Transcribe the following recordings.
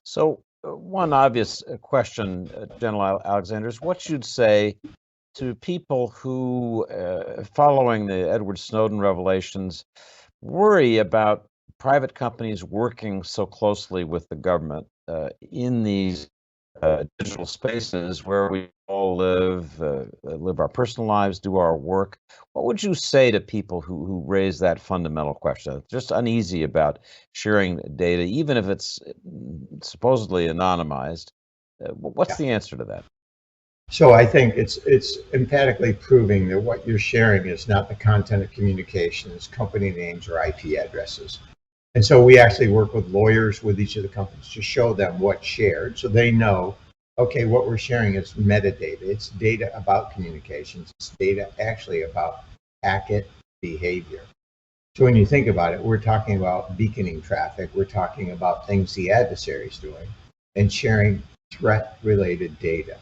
So, one obvious question, General Alexander, is what you'd say to people who, following the Edward Snowden revelations, worry about private companies working so closely with the government in these digital spaces where we all live our personal lives, do our work. What would you say to people who raise that fundamental question? Just uneasy about sharing data, even if it's supposedly anonymized. What's Yeah. the answer to that? So I think it's emphatically proving that what you're sharing is not the content of communications, company names, or IP addresses. And so we actually work with lawyers with each of the companies to show them what's shared so they know, okay, what we're sharing is metadata. It's data about communications. It's data actually about packet behavior. So when you think about it, we're talking about beaconing traffic. We're talking about things the adversary is doing and sharing threat-related data.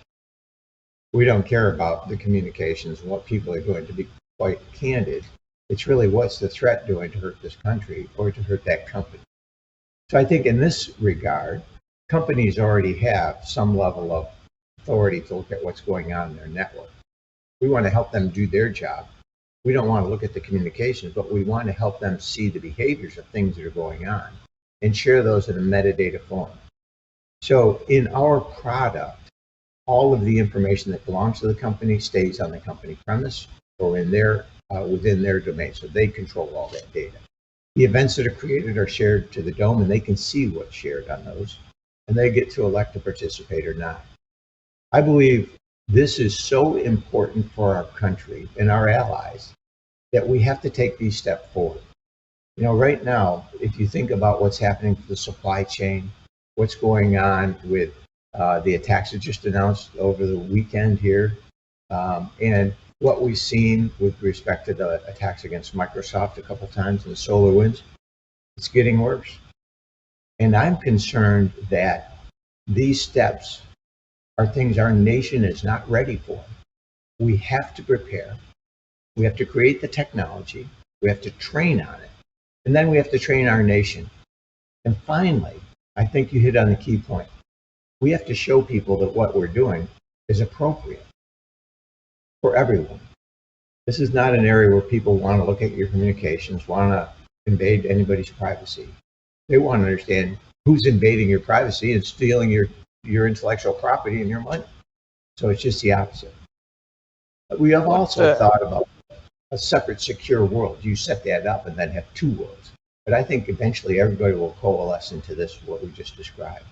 We don't care about the communications and what people are doing. To be quite candid, it's really what's the threat doing to hurt this country or to hurt that company. So I think in this regard, companies already have some level of authority to look at what's going on in their network. We want to help them do their job. We don't want to look at the communications, but we want to help them see the behaviors of things that are going on and share those in a metadata form. So in our product, all of the information that belongs to the company stays on the company premise or in their within their domain, so they control all that data. The events that are created are shared to the dome, and they can see what's shared on those, and they get to elect to participate or not. I believe this is so important for our country and our allies that we have to take these steps forward. You know, right now, if you think about what's happening to the supply chain, what's going on with the attacks that just announced over the weekend here, and what we've seen with respect to the attacks against Microsoft a couple times and the SolarWinds, it's getting worse. And I'm concerned that these steps are things our nation is not ready for. We have to prepare. We have to create the technology. We have to train on it. And then we have to train our nation. And finally, I think you hit on the key point. We have to show people that what we're doing is appropriate for everyone. This is not an area where people want to look at your communications, want to invade anybody's privacy. They want to understand who's invading your privacy and stealing your intellectual property and your money. So it's just the opposite. But we have also thought about a separate secure world. You set that up and then have two worlds. But I think eventually everybody will coalesce into this, what we just described.